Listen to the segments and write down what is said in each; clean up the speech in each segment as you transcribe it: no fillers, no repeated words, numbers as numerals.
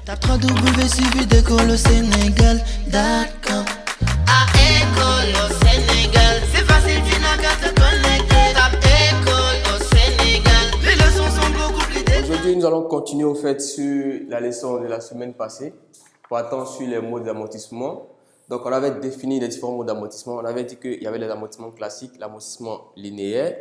Tape www.suividécole-au-sénégal.com. À École au Sénégal, c'est facile, tu n'as qu'à te connecter. Tape École au Sénégal, les leçons sont beaucoup plus détaillées. Aujourd'hui, nous allons continuer au fait sur la leçon de la semaine passée, partant sur les modes d'amortissement. Donc, on avait défini les différents modes d'amortissement. On avait dit qu'il y avait les amortissements classiques, l'amortissement linéaire,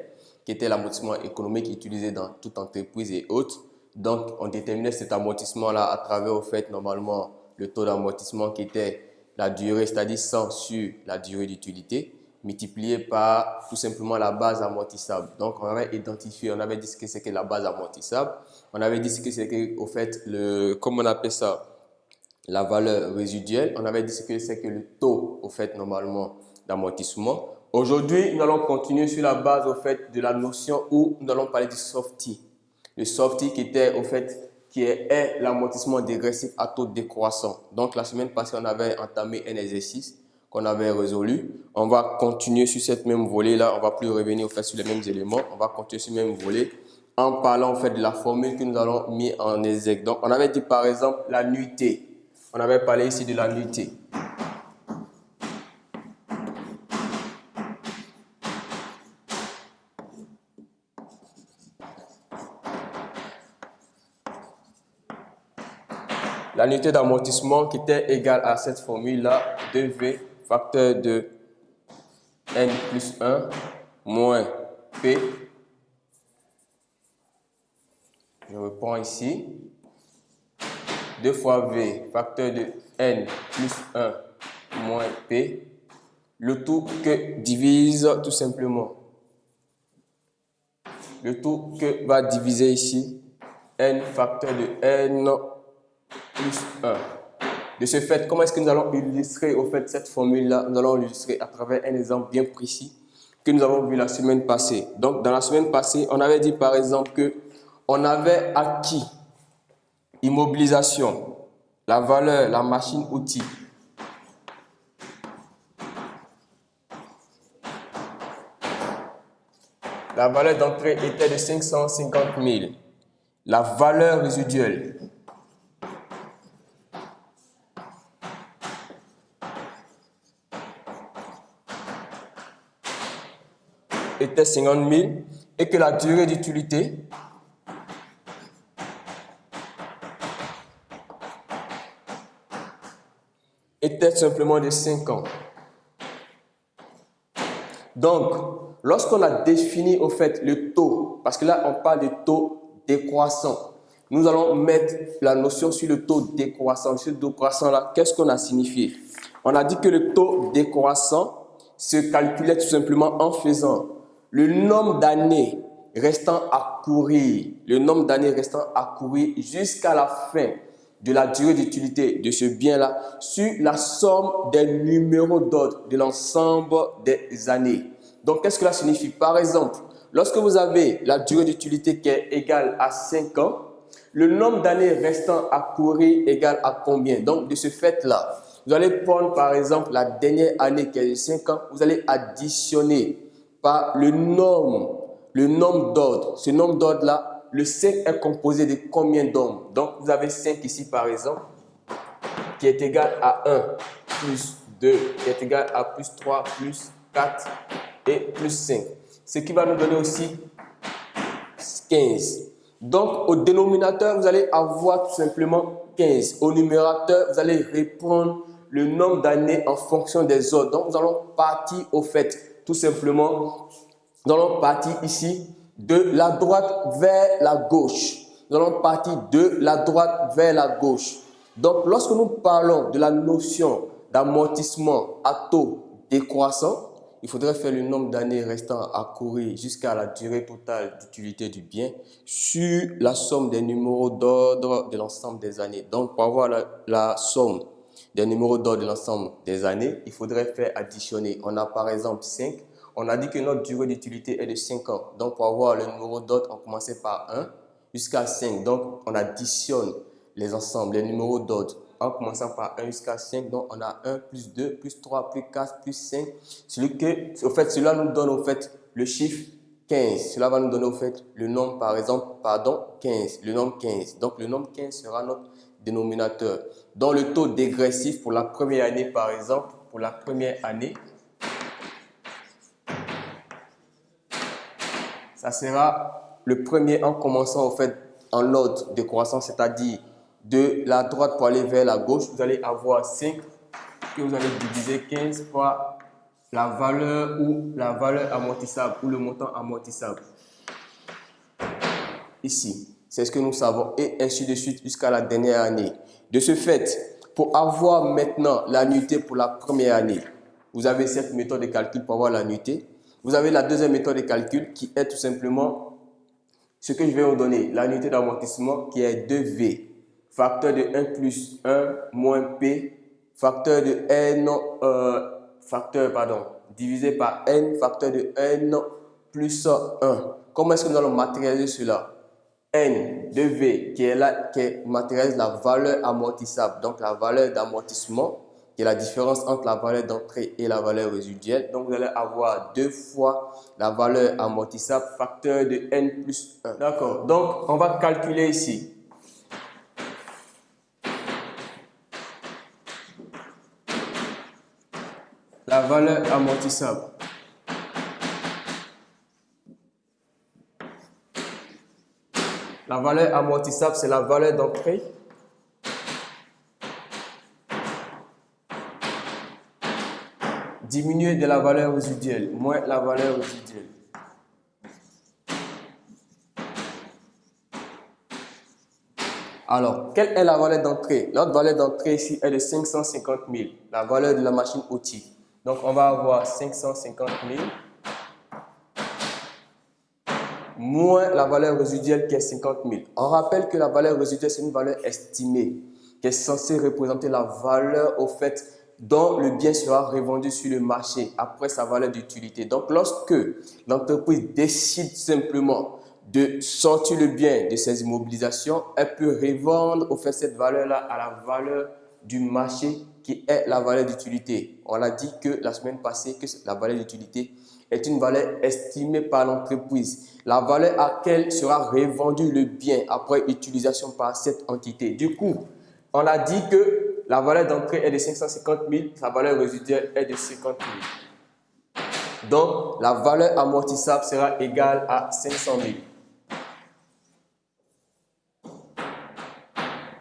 qui était l'amortissement économique utilisé dans toute entreprise et autres. Donc, on déterminait cet amortissement-là à travers, au fait, normalement, le taux d'amortissement qui était la durée, c'est-à-dire 100 sur la durée d'utilité, multiplié par tout simplement la base amortissable. Donc, on avait identifié, on avait dit ce que c'est que la base amortissable. On avait dit ce que c'est que, au fait, comment on appelle ça, la valeur résiduelle. On avait dit ce que c'est que le taux, au fait, normalement, d'amortissement. Aujourd'hui, nous allons continuer sur la base, au fait, de la notion où nous allons parler du softy. Le softy qui était, au fait, qui est l'amortissement dégressif à taux décroissant. Donc, la semaine passée, on avait entamé un exercice qu'on avait résolu. On va continuer sur cette même volée-là. On ne va plus revenir, au fait, sur les mêmes éléments. On va continuer sur le même volet en parlant, en fait, de la formule que nous allons mettre en exergue. Donc, on avait dit, par exemple, la nuitée. On avait parlé ici de la nuitée. La nuitée d'amortissement qui était égale à cette formule-là, 2V, facteur de N plus 1, moins P. Je reprends ici. 2 fois V, facteur de N plus 1, moins P. Le tout que divise tout simplement. Le tout que va diviser ici, N facteur de N plus 1. De ce fait, comment est-ce que nous allons illustrer au fait cette formule-là? Nous allons l'illustrer à travers un exemple bien précis que nous avons vu la semaine passée. Donc, dans la semaine passée, on avait dit par exemple que on avait acquis immobilisation, la valeur, la machine-outil. La valeur d'entrée était de 550 000. La valeur résiduelle était 50 000 et que la durée d'utilité était simplement de 5 ans. Donc, lorsqu'on a défini au fait le taux, parce que là on parle de taux décroissant, nous allons mettre la notion sur le taux décroissant. Ce décroissant là, qu'est-ce qu'on a signifié? On a dit que le taux décroissant se calculait tout simplement en faisant le nombre d'années restant à courir, jusqu'à la fin de la durée d'utilité de ce bien-là sur la somme des numéros d'ordre de l'ensemble des années. Donc, qu'est-ce que cela signifie? Par exemple, lorsque vous avez la durée d'utilité qui est égale à 5 ans, le nombre d'années restant à courir égale à combien? Donc, de ce fait-là, vous allez prendre par exemple la dernière année qui est de 5 ans, vous allez additionner par le nombre d'ordre. Ce nombre d'ordre-là, le 5 est composé de combien d'ombres? Donc, vous avez 5 ici, par exemple, qui est égal à 1 plus 2, qui est égal à plus 3, plus 4 et plus 5. Ce qui va nous donner aussi 15. Donc, au dénominateur, vous allez avoir tout simplement 15. Au numérateur, vous allez répondre le nombre d'années en fonction des ordres. Donc, nous allons partir au fait, tout simplement, nous allons partir ici de la droite vers la gauche. Nous allons partir de la droite vers la gauche. Donc, lorsque nous parlons de la notion d'amortissement à taux décroissant, il faudrait faire le nombre d'années restant à courir jusqu'à la durée totale d'utilité du bien sur la somme des numéros d'ordre de l'ensemble des années. Donc, pour avoir la somme des numéros d'ordre de l'ensemble des années, il faudrait faire additionner. On a par exemple 5. On a dit que notre durée d'utilité est de 5 ans. Donc, pour avoir le numéro d'ordre, on commençait par 1 jusqu'à 5. Donc, on additionne les ensembles, les numéros d'ordre, en commençant par 1 jusqu'à 5. Donc, on a 1, plus 2, plus 3, plus 4, plus 5. Cela nous donne au fait le chiffre 15. Cela va nous donner au fait le nombre, par exemple, 15. Le nombre 15. Donc, le nombre 15 sera notre dénominateur. Dans le taux dégressif pour la première année, par exemple, pour la première année, ça sera le premier en commençant au fait en ordre de croissance, c'est-à-dire de la droite pour aller vers la gauche. Vous allez avoir 5 que vous allez diviser 15 par la valeur amortissable ou le montant amortissable. Ici, c'est ce que nous savons et ainsi de suite jusqu'à la dernière année. De ce fait, pour avoir maintenant l'annuité pour la première année, vous avez cette méthode de calcul pour avoir l'annuité. Vous avez la deuxième méthode de calcul qui est tout simplement ce que je vais vous donner, l'annuité d'amortissement qui est 2V, facteur de 1 plus 1 moins P, facteur de N, divisé par N, facteur de N plus 1. Comment est-ce que nous allons matérialiser cela? N de V qui est là, qui matérialise la valeur amortissable, donc la valeur d'amortissement, qui est la différence entre la valeur d'entrée et la valeur résiduelle. Donc vous allez avoir 2 fois la valeur amortissable, facteur de N plus 1. D'accord, donc on va calculer ici. La valeur amortissable. La valeur amortissable, c'est la valeur d'entrée diminuée de la valeur résiduelle, moins la valeur résiduelle. Alors, quelle est la valeur d'entrée? Notre valeur d'entrée ici est de 550 000, la valeur de la machine outil. Donc, on va avoir 550 000 moins la valeur résiduelle qui est 50 000. On rappelle que la valeur résiduelle, c'est une valeur estimée qui est censée représenter la valeur au fait dont le bien sera revendu sur le marché après sa valeur d'utilité. Donc, lorsque l'entreprise décide simplement de sortir le bien de ses immobilisations, elle peut revendre au fait cette valeur-là à la valeur du marché qui est la valeur d'utilité. On a dit que la semaine passée que la valeur d'utilité est une valeur estimée par l'entreprise, la valeur à laquelle sera revendu le bien après utilisation par cette entité. Du coup, on a dit que la valeur d'entrée est de 550 000, sa valeur résiduelle est de 50 000. Donc, la valeur amortissable sera égale à 500 000.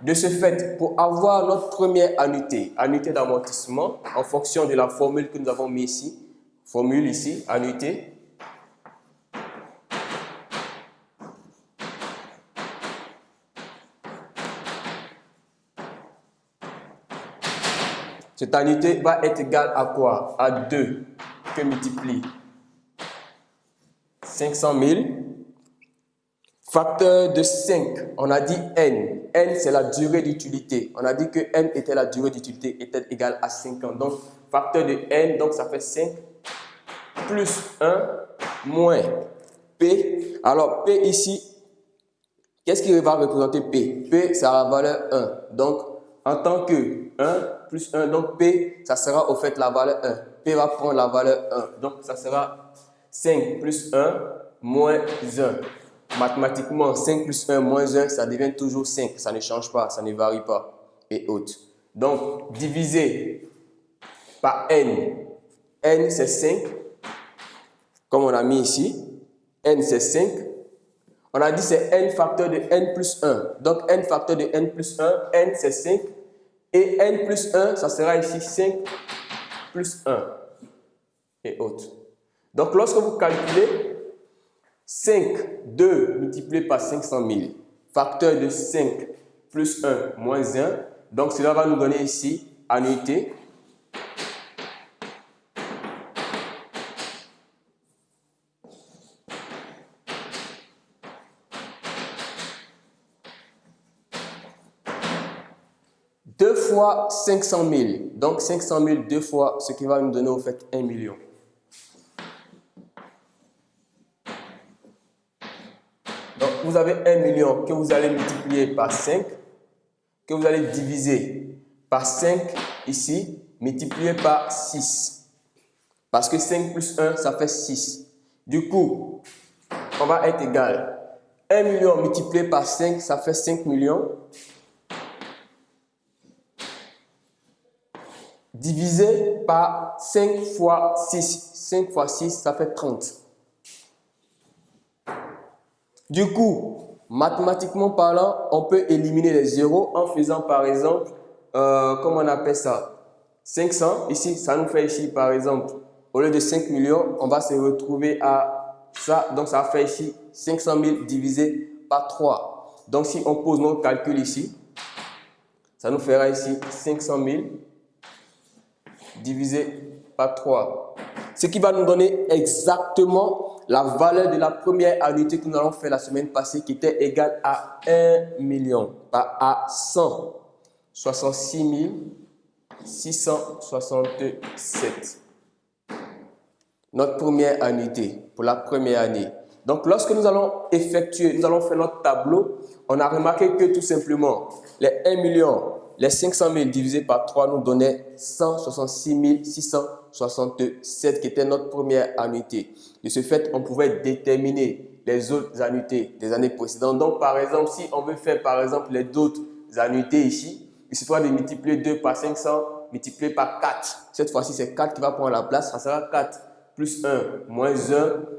De ce fait, pour avoir notre première annuité d'amortissement, en fonction de la formule que nous avons mis ici, formule ici, annuité, cette annuité va être égale à quoi? À 2 que multiplie 500 000 facteur de 5, on a dit N. N, c'est la durée d'utilité. On a dit que N était la durée d'utilité, était égale à 5 ans. Donc, facteur de N, donc ça fait 5 plus 1 moins P. Alors, P ici, qu'est-ce qui va représenter P? P, c'est la valeur 1. Donc, en tant que 1 plus 1, donc P, ça sera au fait la valeur 1. P va prendre la valeur 1. Donc, ça sera 5 plus 1 moins 1. Mathématiquement, 5 plus 1 moins 1, ça devient toujours 5. Ça ne change pas, ça ne varie pas. Et autres. Donc, divisé par N. N, c'est 5. Comme on a mis ici. N, c'est 5. On a dit c'est N facteur de N plus 1. Donc, N facteur de N plus 1. N, c'est 5. Et N plus 1, ça sera ici 5 plus 1. Et autres. Donc, lorsque vous calculez 5, 2 multiplié par 500 000, facteur de 5 plus 1 moins 1. Donc, cela va nous donner ici annuité. Deux fois 500 000. Donc, 500 000 deux fois, ce qui va nous donner au fait 1 million. Donc, vous avez 1 million que vous allez multiplier par 5, que vous allez diviser par 5 ici, multiplié par 6. Parce que 5 plus 1, ça fait 6. Du coup, on va être égal. 1 million multiplié par 5, ça fait 5 millions. divisé par 5 fois 6. 5 fois 6, ça fait 30. Du coup, mathématiquement parlant, on peut éliminer les zéros en faisant par exemple, comment on appelle ça? 500. Ici, ça nous fait ici par exemple, au lieu de 5 millions, on va se retrouver à ça. Donc, ça fait ici 500 000 divisé par 3. Donc, si on pose notre calcul ici, ça nous fera ici 500 000 divisé par 3. Ce qui va nous donner exactement la valeur de la première annuité que nous allons faire la semaine passée qui était égale à 1 million, pas à 166 667. Notre première annuité pour la première année. Donc, lorsque nous allons faire notre tableau, on a remarqué que tout simplement, les 1 million, les 500 000 divisé par 3 nous donnaient 166 667 qui était notre première annuité. De ce fait, on pouvait déterminer les autres annuités des années précédentes. Donc, par exemple, si on veut faire par exemple les autres annuités ici, il suffira de multiplier 2 par 500, multiplié par 4. Cette fois-ci, c'est 4 qui va prendre la place. Ça sera 4 plus 1 moins 1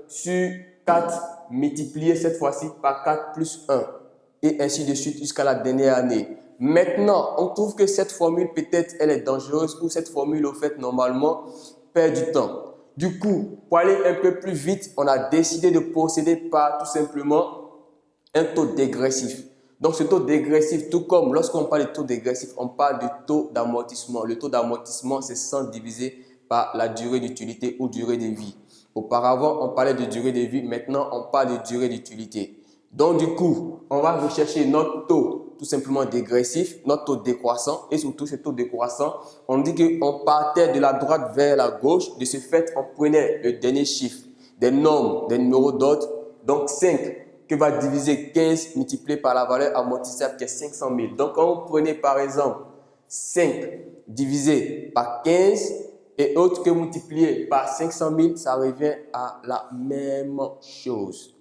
sur 4 multiplié cette fois-ci par 4 plus 1. Et ainsi de suite jusqu'à la dernière année. Maintenant, on trouve que cette formule, peut-être, elle est dangereuse ou cette formule, au fait, normalement, perd du temps. Du coup, pour aller un peu plus vite, on a décidé de procéder par tout simplement un taux dégressif. Donc, ce taux dégressif, tout comme lorsqu'on parle de taux dégressif, on parle de taux d'amortissement. Le taux d'amortissement, c'est 100 divisé par la durée d'utilité ou durée de vie. Auparavant, on parlait de durée de vie. Maintenant, on parle de durée d'utilité. Donc, du coup, on va rechercher notre taux tout simplement dégressif, notre taux décroissant. Et surtout, ce taux décroissant, on dit qu'on partait de la droite vers la gauche. De ce fait, on prenait le dernier chiffre des nombres, des numéros d'ordre. Donc, 5 que va diviser 15 multiplié par la valeur amortissable qui est 500 000. Donc, quand vous prenez par exemple 5 divisé par 15 et autre que multiplié par 500 000, ça revient à la même chose.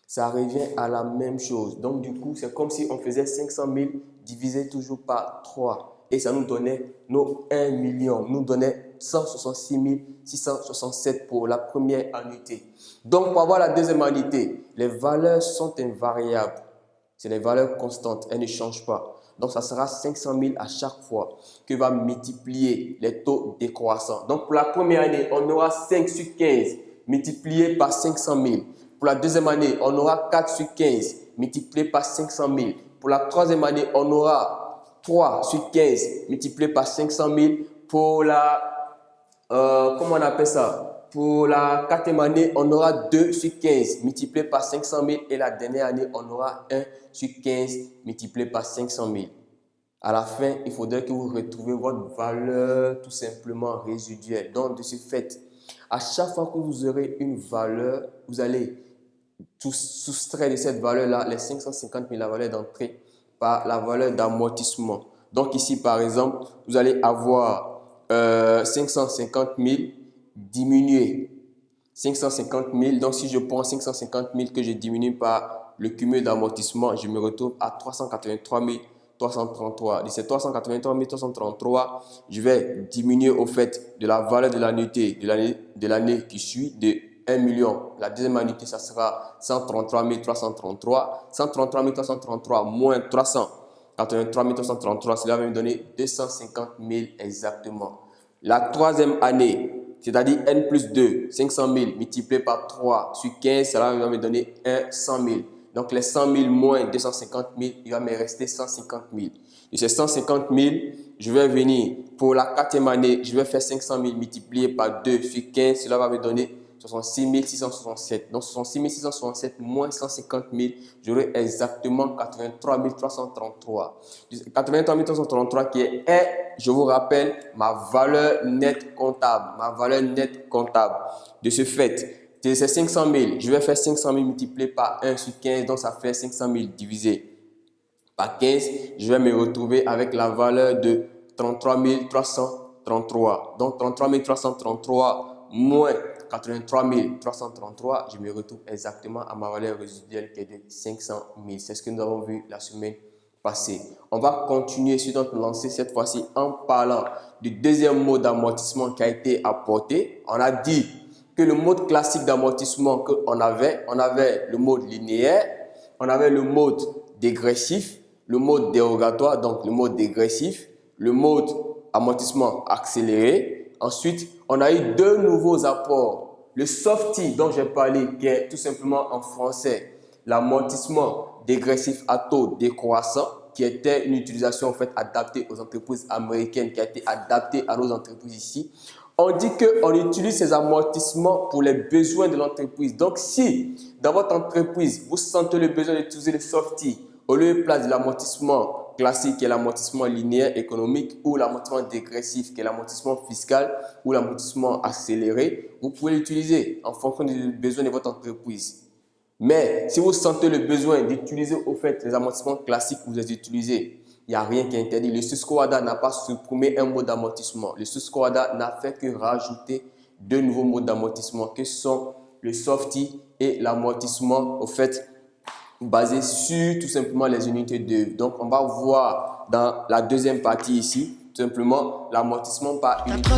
Ça revient à la même chose. Donc, du coup, c'est comme si on faisait 500 000 divisé toujours par 3. Et ça nous donnait nos 1 million. Nous donnait 166 667 pour la première annuité. Donc, pour avoir la deuxième annuité, les valeurs sont invariables. C'est les valeurs constantes. Elles ne changent pas. Donc, ça sera 500 000 à chaque fois que va multiplier les taux décroissants. Donc, pour la première année, on aura 5 sur 15 multiplié par 500 000. Pour la deuxième année, on aura 4 sur 15 multiplié par 500 000. Pour la troisième année, on aura 3 sur 15 multiplié par 500 000. Pour la, comment on appelle ça? Pour la quatrième année, on aura 2 sur 15 multiplié par 500 000. Et la dernière année, on aura 1 sur 15 multiplié par 500 000. À la fin, il faudrait que vous retrouviez votre valeur tout simplement résiduelle. Donc, de ce fait, à chaque fois que vous aurez une valeur, vous allez soustraire de cette valeur-là les 550 000, la valeur d'entrée, par la valeur d'amortissement. Donc ici, par exemple, vous allez avoir 550 000 diminué 550 000. Donc si je prends 550 000 que je diminue par le cumul d'amortissement, je me retrouve à 383 333. De ces 383 333, je vais diminuer au fait de la valeur de l'annuité de l'année qui suit de 1 million. La deuxième annuité, ça sera 133 333. 133 333 moins 383 333, cela va me donner 250 000 exactement. La troisième année, c'est-à-dire N plus 2, 500 000 multiplié par 3 sur 15, cela va me donner 100 000. Donc, les 100 000 moins 250 000, il va me rester 150 000. De ces 150 000, je vais venir pour la quatrième année, je vais faire 500 000 multiplié par 2 sur 15, cela va me donner 66 667. Donc, 66 667 moins 150 000, j'aurai exactement 83 333. 83 333 qui est, je vous rappelle, ma valeur nette comptable. Ma valeur nette comptable. De ce fait, de ces 500 000, je vais faire 500 000 multiplié par 1 sur 15, donc ça fait 500 000 divisé par 15. Je vais me retrouver avec la valeur de 33 333. Donc, 33 333 moins 83 333, je me retrouve exactement à ma valeur résiduelle qui est de 500 000. C'est ce que nous avons vu la semaine passé. On va continuer sur notre lancée cette fois-ci en parlant du deuxième mode d'amortissement qui a été apporté. On a dit que le mode classique d'amortissement qu'on avait, on avait le mode linéaire, on avait le mode dégressif, le mode dérogatoire, donc le mode dégressif, le mode amortissement accéléré. Ensuite, on a eu deux nouveaux apports. Le softy dont j'ai parlé, qui est tout simplement en français l'amortissement dégressif à taux décroissant, qui était une utilisation en fait adaptée aux entreprises américaines, qui a été adaptée à nos entreprises ici. On dit qu'on utilise ces amortissements pour les besoins de l'entreprise. Donc, si dans votre entreprise, vous sentez le besoin d'utiliser le softy au lieu de place de l'amortissement classique, qui est l'amortissement linéaire économique, ou l'amortissement dégressif, qui est l'amortissement fiscal, ou l'amortissement accéléré, vous pouvez l'utiliser en fonction des besoins de votre entreprise. Mais si vous sentez le besoin d'utiliser au fait les amortissements classiques, vous les utilisez. Il n'y a rien qui est interdit. Le Susquehanna n'a pas supprimé un mode d'amortissement. Le Susquehanna n'a fait que rajouter deux nouveaux modes d'amortissement que sont le softy et l'amortissement au fait basé sur tout simplement les unités d'œuvre. Donc on va voir dans la deuxième partie ici tout simplement l'amortissement par unité.